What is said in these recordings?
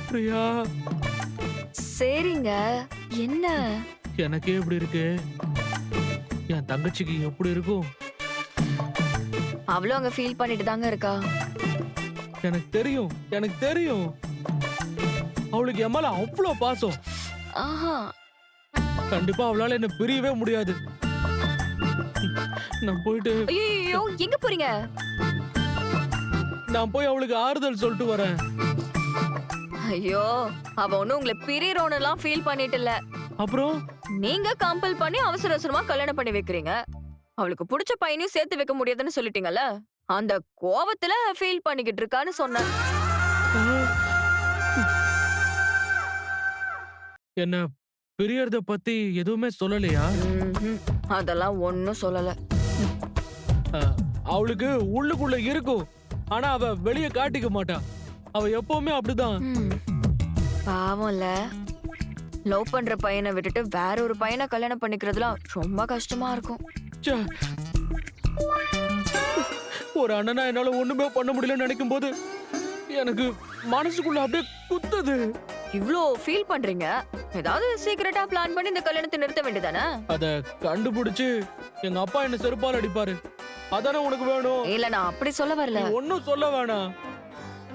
பிரியா, சரிங்க. என்ன? எனக்கே இப்படி இருக்கு, என் தங்கச்சிக்கு எப்படி இருக்கும்? அவளும் அங்க ஃபீல் பண்ணிட்டு தாங்க இருக்கா. எனக்கு தெரியும், எனக்கு தெரியும். அவளுக்கு என் மேல அவ்வளோ பாசம். ஆஹா. கண்டிப்பா அவளால என்ன பிரியவே முடியாது. நான் போயிட்டு ஐயோ, எங்க போறீங்க? நான் போய் அவளுக்கு ஆறுதல் சொல்லிட்டு வரேன். ஐயோ, அவ ஒண்ணும் உங்களை பிரியறோன்னு எல்லாம் ஃபீல் பண்ணிட்டு இல்ல. அப்புறம் நீங்க கம்பல் பண்ணி அவசர அவசரமா கல்யாணம் பண்ணி வைக்கிறீங்க. அவளுக்கு பிடிச்ச பையனையும் சேர்த்து வைக்க முடியாதுன்னு சொல்லிட்டீங்கல்ல, அந்த கோவத்துல ஃபீல் பண்ணிக்கிட்டு இருக்கான்னு சொன்னேன். என்ன பிரியறத பத்தி எதுவுமே சொல்லலையா? ம்ஹும். அதெல்லாம் ஒண்ணும் சொல்லல. அவளுக்கு உள்ளுக்குள்ள இருக்கும், ஆனா அவ வெளிய காட்டிக்க மாட்டா. அவ எப்பவுமே அப்படிதான். பாவம்ல, லவ் பண்ற பையனை விட்டுட்டு வேற ஒரு பையனை கல்யாணம் பண்ணிக்கிறதுலாம் ரொம்ப கஷ்டமா இருக்கும். ச்சே. ஒரு அண்ணனா என்னால ஒண்ணுமே பண்ண முடியலன்னு நினைக்கும் போது எனக்கு மனசுக்குள்ள அப்படியே குத்துது. இவ்ளோ ஃபீல் பண்றீங்க, ஏதாவது சீக்கிரட்டா பிளான் பண்ணி இந்த கல்யாணத்தை நிறுத்த வேண்டியதானே? அத கண்டுபிடிச்சு எங்க அப்பா என்ன செருப்பால் அடிப்பாரு. அதானே உனக்கு வேணும். இல்ல, நான் அப்படி சொல்ல வரல. நீ ஒண்ணும் சொல்ல வேணாம்.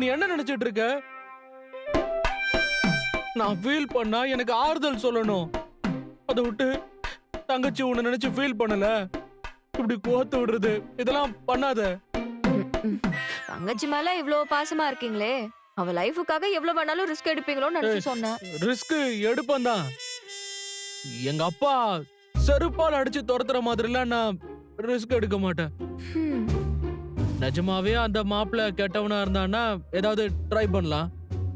நீ என்ன நினைச்சிட்டு இருக்க? நான் ஃபீல் பண்ணா எனக்கு ஆறுதல் சொல்லணும். அதை விட்டு தங்கச்சி உன்னை நினைச்சு ஃபீல் பண்ணல, இப்படி கோத்து விடுறது, இதெல்லாம் பண்ணாத. தங்கச்சி மேல இவ்ளோ பாசமா இருக்கீங்களே, அவ லைஃபுக்காக எவ்வளவு வேணாலும் ரிஸ்க் எடுப்பீங்களோன்னு நினைச்சு சொன்னேன். ரிஸ்க் எடுப்பேன் தான். எங்க அப்பா செருப்பால் அடிச்சு துரத்துற மாதிரிலாம் நான் ரிஸ்க் எடுக்க மாட்டேன். ஹம். நிஜமாவே அந்த மாப்பிள்ள கெட்டவனா இருந்தான்னா ஏதாவது ட்ரை பண்ணலாம்.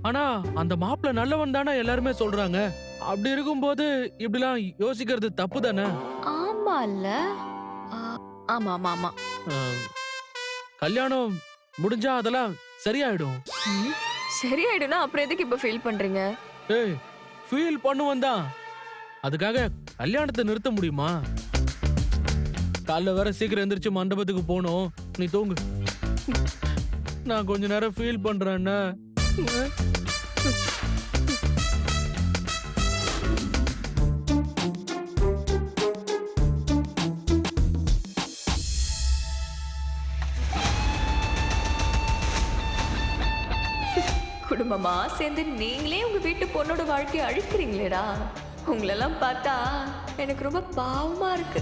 ஆனா அந்த மாப்பிள்ள நல்லவன் தானே எல்லாருமே சொல்றாங்க. அப்படி இருக்கும்போது இப்படிலாம் யோசிக்கிறது தப்பு தானே? ஆமால்ல. ஆ, ஆமா ஆமா ஆமா. கல்யாணம் முடிஞ்சா அதெல்லாம் சரியாயிடும். ம், சரியாயிடும்னா அப்புறம் எதுக்கு இப்ப ஃபீல் பண்றீங்க? ஏய், ஃபீல் பண்ணுவேன் தான். அதுக்காக கல்யாணத்தை நிறுத்த முடியுமா? காலைல வேற சீக்கிரம் எந்திரிச்சு மண்டபத்துக்கு போகணும். நீ தூங்கு. நான் கொஞ்ச நேரம் ஃபீல் பண்றேன். குடும்பமா சேர்ந்து நீங்களே உங்க வீட்டு பொண்ணோட வாழ்க்கையை அழிக்கிறீங்களேடா. உங்களெல்லாம் பார்த்தா எனக்கு ரொம்ப பாவமா இருக்கு.